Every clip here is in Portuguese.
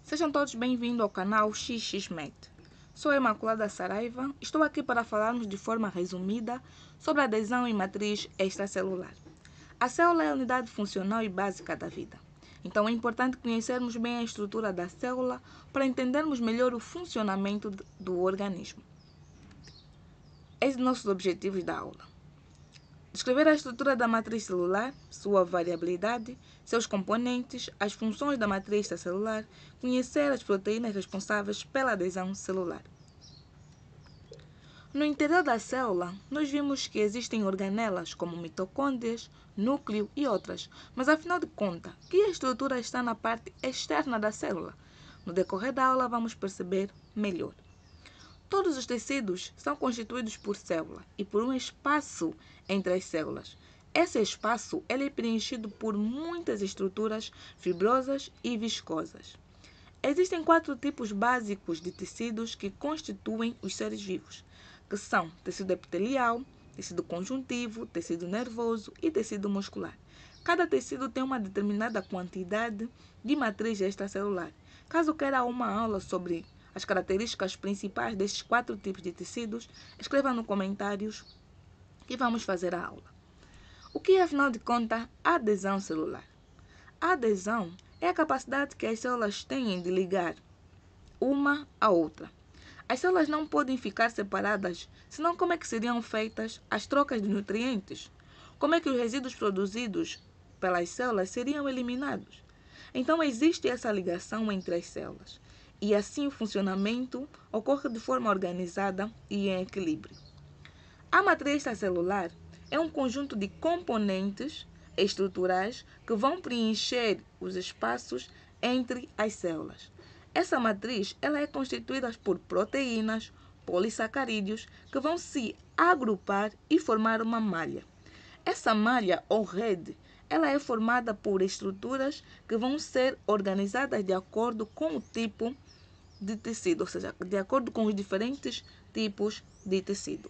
Sejam todos bem-vindos ao canal XXMed. Sou a Imaculada Saraiva. Estou aqui para falarmos de forma resumida sobre a adesão e matriz extracelular. A célula é a unidade funcional e básica da vida. Então é importante conhecermos bem a estrutura da célula para entendermos melhor o funcionamento do organismo. Esses são nossos objetivos da aula. Descrever a estrutura da matriz celular, sua variabilidade, seus componentes, as funções da matriz extracelular, conhecer as proteínas responsáveis pela adesão celular. No interior da célula, nós vimos que existem organelas como mitocôndrias, núcleo e outras, mas afinal de contas, que estrutura está na parte externa da célula? No decorrer da aula vamos perceber melhor. Todos os tecidos são constituídos por célula e por um espaço entre as células. Esse espaço é preenchido por muitas estruturas fibrosas e viscosas. Existem 4 tipos básicos de tecidos que constituem os seres vivos, que são tecido epitelial, tecido conjuntivo, tecido nervoso e tecido muscular. Cada tecido tem uma determinada quantidade de matriz extracelular. Caso queira uma aula sobre as características principais destes 4 tipos de tecidos, escreva nos comentários e vamos fazer a aula. O que é, afinal de contas, a adesão celular? A adesão é a capacidade que as células têm de ligar uma à outra. As células não podem ficar separadas, senão como é que seriam feitas as trocas de nutrientes? Como é que os resíduos produzidos pelas células seriam eliminados? Então existe essa ligação entre as células. E assim o funcionamento ocorre de forma organizada e em equilíbrio. A matriz extracelular é um conjunto de componentes estruturais que vão preencher os espaços entre as células. Essa matriz ela é constituída por proteínas, polissacarídeos, que vão se agrupar e formar uma malha. Essa malha ou rede ela é formada por estruturas que vão ser organizadas de acordo com o tipo de tecido, ou seja, de acordo com os diferentes tipos de tecido.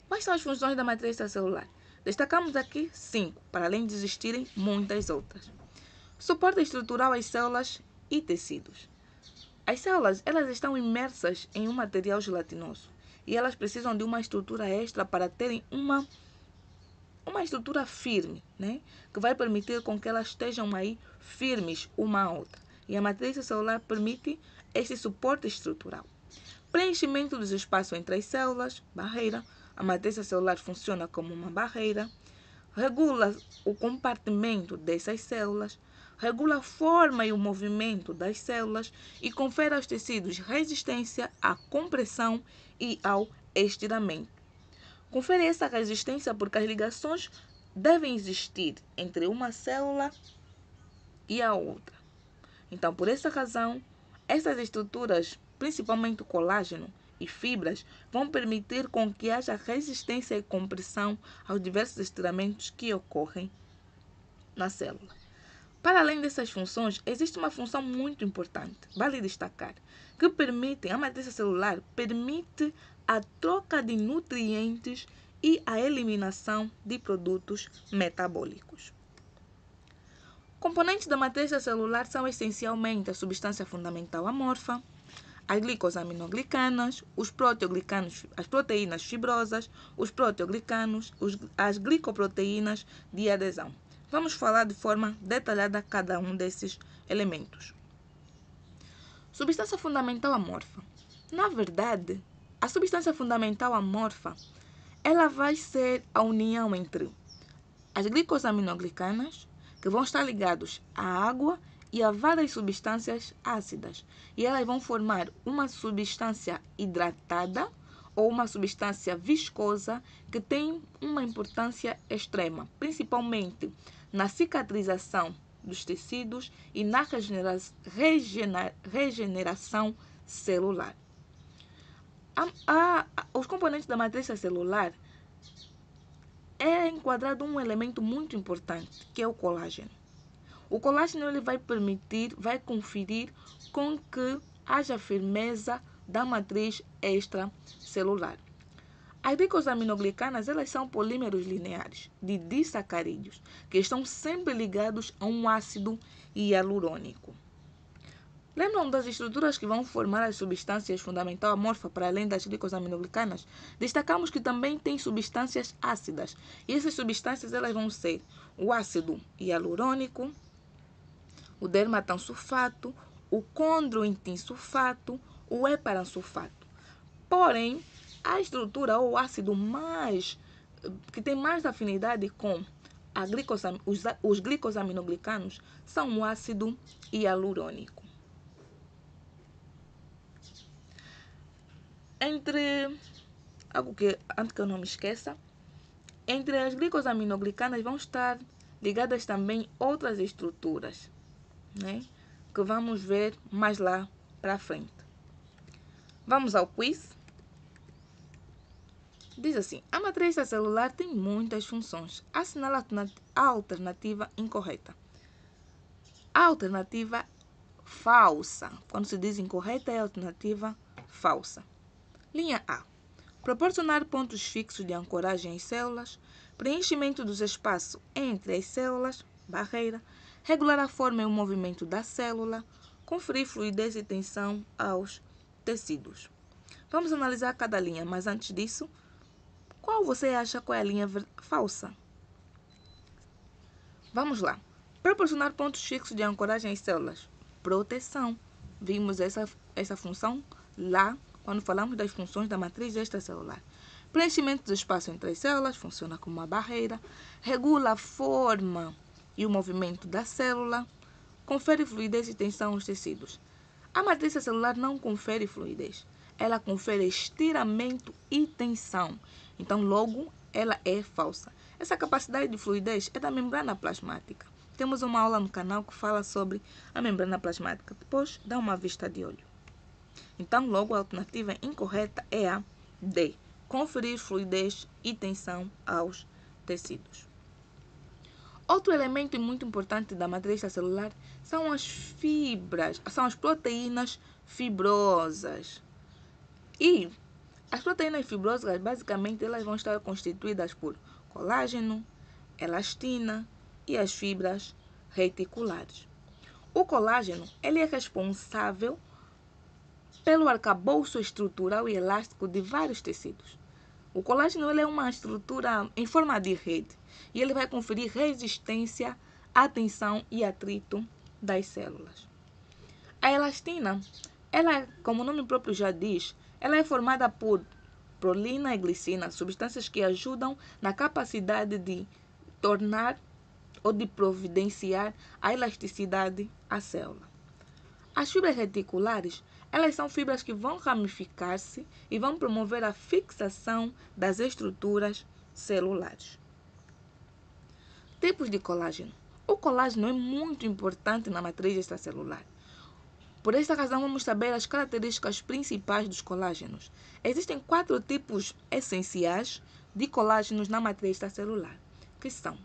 Quais são as funções da matriz extracelular? Destacamos aqui 5, para além de existirem muitas outras. Suporte estrutural às células e tecidos. As células elas estão imersas em um material gelatinoso e elas precisam de uma estrutura extra para terem uma estrutura firme, né? Que vai permitir com que elas estejam aí firmes uma à outra. E a matriz celular permite este suporte estrutural. Preenchimento dos espaços entre as células, barreira. A matriz celular funciona como uma barreira. Regula o compartimento dessas células. Regula a forma e o movimento das células e confere aos tecidos resistência à compressão e ao estiramento. Confere essa resistência porque as ligações devem existir entre uma célula e a outra. Então, por essa razão, essas estruturas, principalmente o colágeno e fibras, vão permitir com que haja resistência e compressão aos diversos estiramentos que ocorrem na célula. Para além dessas funções, existe uma função muito importante, vale destacar, que a matriz celular permite a troca de nutrientes e a eliminação de produtos metabólicos. Componentes da matriz celular são essencialmente a substância fundamental amorfa, as glicosaminoglicanas, os proteoglicanos, as proteínas fibrosas, os proteoglicanos, as glicoproteínas de adesão. Vamos falar de forma detalhada cada um desses elementos. Substância fundamental amorfa. Na verdade, a substância fundamental amorfa ela vai ser a união entre as glicosaminoglicanas, que vão estar ligados à água e a várias substâncias ácidas. E elas vão formar uma substância hidratada ou uma substância viscosa que tem uma importância extrema, principalmente na cicatrização dos tecidos e na regeneração celular. Os componentes da matriz celular é enquadrado um elemento muito importante, que é o colágeno. O colágeno ele vai conferir com que haja firmeza da matriz extracelular. As glicosaminoglicanas elas são polímeros lineares de disacarídeos, que estão sempre ligados a um ácido hialurônico. Lembram das estruturas que vão formar as substâncias fundamental amorfa para além das glicosaminoglicanas? Destacamos que também tem substâncias ácidas. E essas substâncias elas vão ser o ácido hialurônico, o dermatansulfato, o condroitinsulfato, o heparansulfato. Porém, a estrutura ou ácido que tem mais afinidade com os glicosaminoglicanos são o ácido hialurônico. Antes que eu não me esqueça, entre as glicosaminoglicanas vão estar ligadas também outras estruturas, né? Que vamos ver mais lá para frente. Vamos ao quiz. Diz assim: a matriz celular tem muitas funções. Assinala a alternativa incorreta. A alternativa falsa. Quando se diz incorreta, é a alternativa falsa. Linha A. Proporcionar pontos fixos de ancoragem às células, preenchimento dos espaços entre as células, barreira, regular a forma e o movimento da célula, conferir fluidez e tensão aos tecidos. Vamos analisar cada linha, mas antes disso, qual você acha que é a linha falsa? Vamos lá. Proporcionar pontos fixos de ancoragem às células. Proteção. Vimos essa função lá quando falamos das funções da matriz extracelular. Preenchimento do espaço entre as células funciona como uma barreira. Regula a forma e o movimento da célula. Confere fluidez e tensão aos tecidos. A matriz celular não confere fluidez. Ela confere estiramento e tensão. Então, logo, ela é falsa. Essa capacidade de fluidez é da membrana plasmática. Temos uma aula no canal que fala sobre a membrana plasmática. Depois, dá uma vista de olho. Então, logo, a alternativa incorreta é a D. Conferir fluidez e tensão aos tecidos. Outro elemento muito importante da matriz celular são as fibras, são as proteínas fibrosas. E as proteínas fibrosas, basicamente, elas vão estar constituídas por colágeno, elastina e as fibras reticulares. O colágeno, ele é responsável pelo arcabouço estrutural e elástico de vários tecidos. O colágeno ele é uma estrutura em forma de rede e ele vai conferir resistência à tensão e atrito das células. A elastina, ela, como o nome próprio já diz, ela é formada por prolina e glicina, substâncias que ajudam na capacidade de tornar ou de providenciar a elasticidade à célula. As fibras reticulares, elas são fibras que vão ramificar-se e vão promover a fixação das estruturas celulares. Tipos de colágeno. O colágeno é muito importante na matriz extracelular. Por esta razão, vamos saber as características principais dos colágenos. Existem 4 tipos essenciais de colágenos na matriz extracelular, que são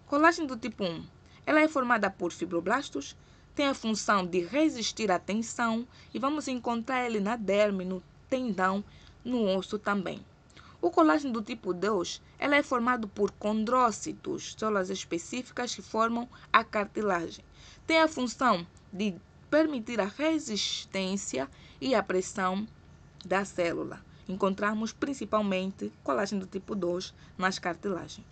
colágeno do tipo 1. Ela é formada por fibroblastos, tem a função de resistir à tensão e vamos encontrar ele na derme, no tendão, no osso também. O colágeno do tipo 2, ela é formado por condrócitos, células específicas que formam a cartilagem. Tem a função de permitir a resistência e a pressão da célula. Encontramos principalmente colágeno do tipo 2 nas cartilagens.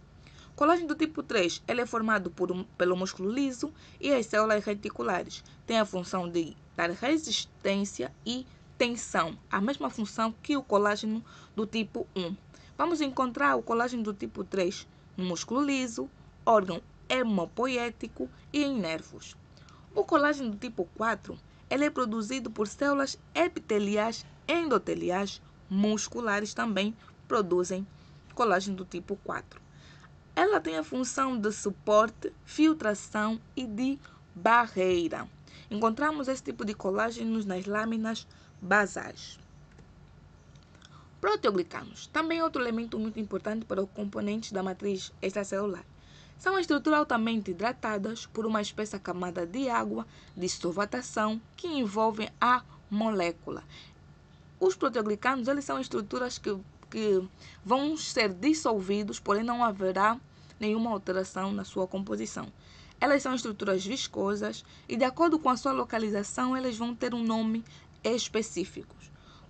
Colágeno do tipo 3, ele é formado pelo músculo liso e as células reticulares. Tem a função de dar resistência e tensão, a mesma função que o colágeno do tipo 1. Vamos encontrar o colágeno do tipo 3 no músculo liso, órgão hemopoético e em nervos. O colágeno do tipo 4, ele é produzido por células epiteliais, endoteliais, musculares também produzem colágeno do tipo 4. Ela tem a função de suporte, filtração e de barreira. Encontramos esse tipo de colágenos nas lâminas basais. Proteoglicanos, também outro elemento muito importante para os componentes da matriz extracelular. São estruturas altamente hidratadas por uma espessa camada de água de solvatação que envolvem a molécula. Os proteoglicanos, eles são estruturas que vão ser dissolvidos, porém não haverá nenhuma alteração na sua composição. Elas são estruturas viscosas e, de acordo com a sua localização, elas vão ter um nome específico.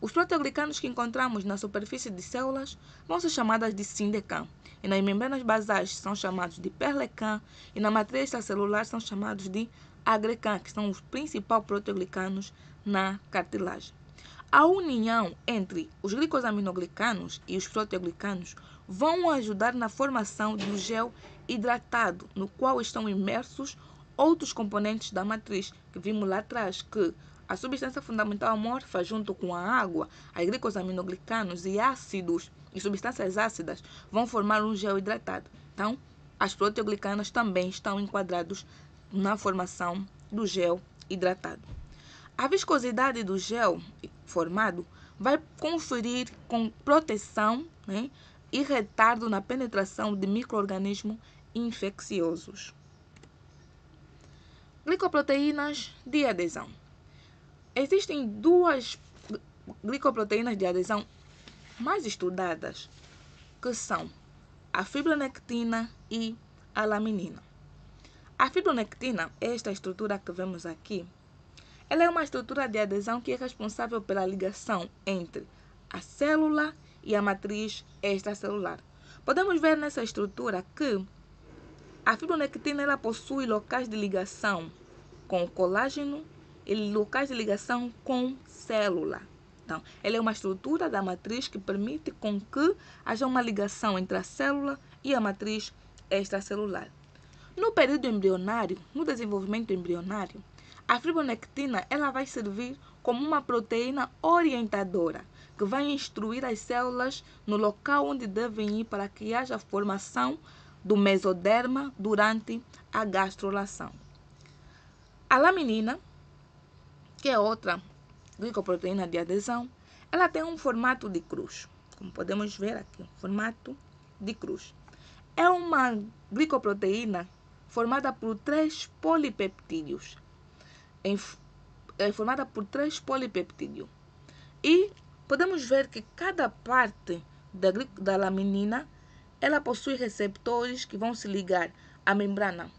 Os proteoglicanos que encontramos na superfície de células vão ser chamadas de Sindecam, e nas membranas basais são chamados de Perlecam, e na matriz extracelular são chamados de Agrecam, que são os principais proteoglicanos na cartilagem. A união entre os glicosaminoglicanos e os proteoglicanos vão ajudar na formação do gel hidratado, no qual estão imersos outros componentes da matriz, que vimos lá atrás, que a substância fundamental amorfa, junto com a água, os glicosaminoglicanos e ácidos e substâncias ácidas, vão formar um gel hidratado. Então, as proteoglicanas também estão enquadrados na formação do gel hidratado. A viscosidade do gel formado vai conferir com proteção, e retardo na penetração de micro-organismos infecciosos. Glicoproteínas de adesão. Existem duas glicoproteínas de adesão mais estudadas, que são a fibronectina e a laminina. A fibronectina, esta estrutura que vemos aqui, ela é uma estrutura de adesão que é responsável pela ligação entre a célula e a matriz extracelular. Podemos ver nessa estrutura que a fibronectina ela possui locais de ligação com o colágeno e locais de ligação com célula. Então, ela é uma estrutura da matriz que permite com que haja uma ligação entre a célula e a matriz extracelular. No período embrionário, no desenvolvimento embrionário, a fibronectina ela vai servir como uma proteína orientadora, que vai instruir as células no local onde devem ir para que haja formação do mesoderma durante a gastrulação. A laminina, que é outra glicoproteína de adesão, ela tem um formato de cruz, como podemos ver aqui, formato de cruz. É uma glicoproteína formada por 3 polipeptídeos. É formada por 3 polipeptídeos. E podemos ver que cada parte da laminina ela possui receptores que vão se ligar à membrana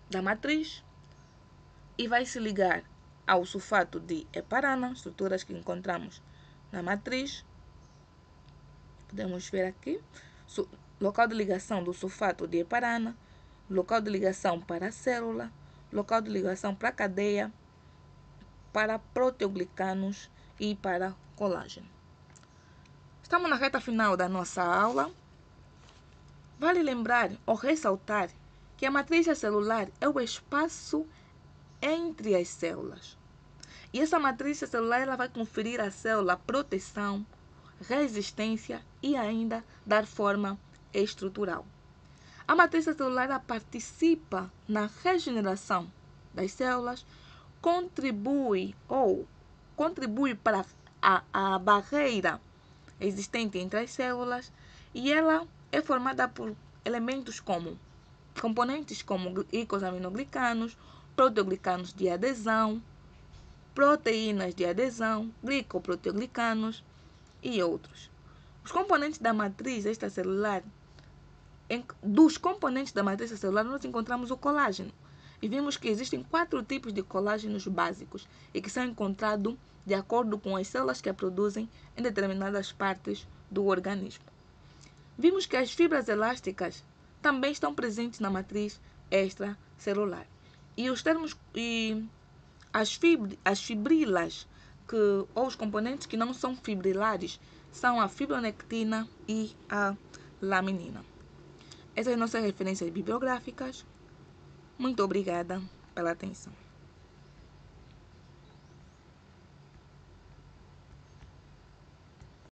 da matriz e vai se ligar ao sulfato de heparana, estruturas que encontramos na matriz. Podemos ver aqui, local de ligação do sulfato de heparana, local de ligação para a célula, local de ligação para a cadeia, para proteoglicanos e para colágeno. Estamos na reta final da nossa aula. Vale lembrar ou ressaltar que a matriz celular é o espaço entre as células. E essa matriz celular ela vai conferir à célula proteção, resistência e ainda dar forma estrutural. A matriz celular ela participa na regeneração das células, contribui para a barreira existente entre as células, e ela é formada por elementos como componentes como glicosaminoglicanos, proteoglicanos de adesão, proteínas de adesão, glicoproteoglicanos e outros. Os componentes da matriz extracelular, dos componentes da matriz extracelular, nós encontramos o colágeno. E vimos que existem 4 tipos de colágenos básicos e que são encontrados de acordo com as células que a produzem em determinadas partes do organismo. Vimos que as fibras elásticas também estão presentes na matriz extracelular. E as fibrilas, ou os componentes que não são fibrilares, são a fibronectina e a laminina. Essas são nossas referências bibliográficas. Muito obrigada pela atenção.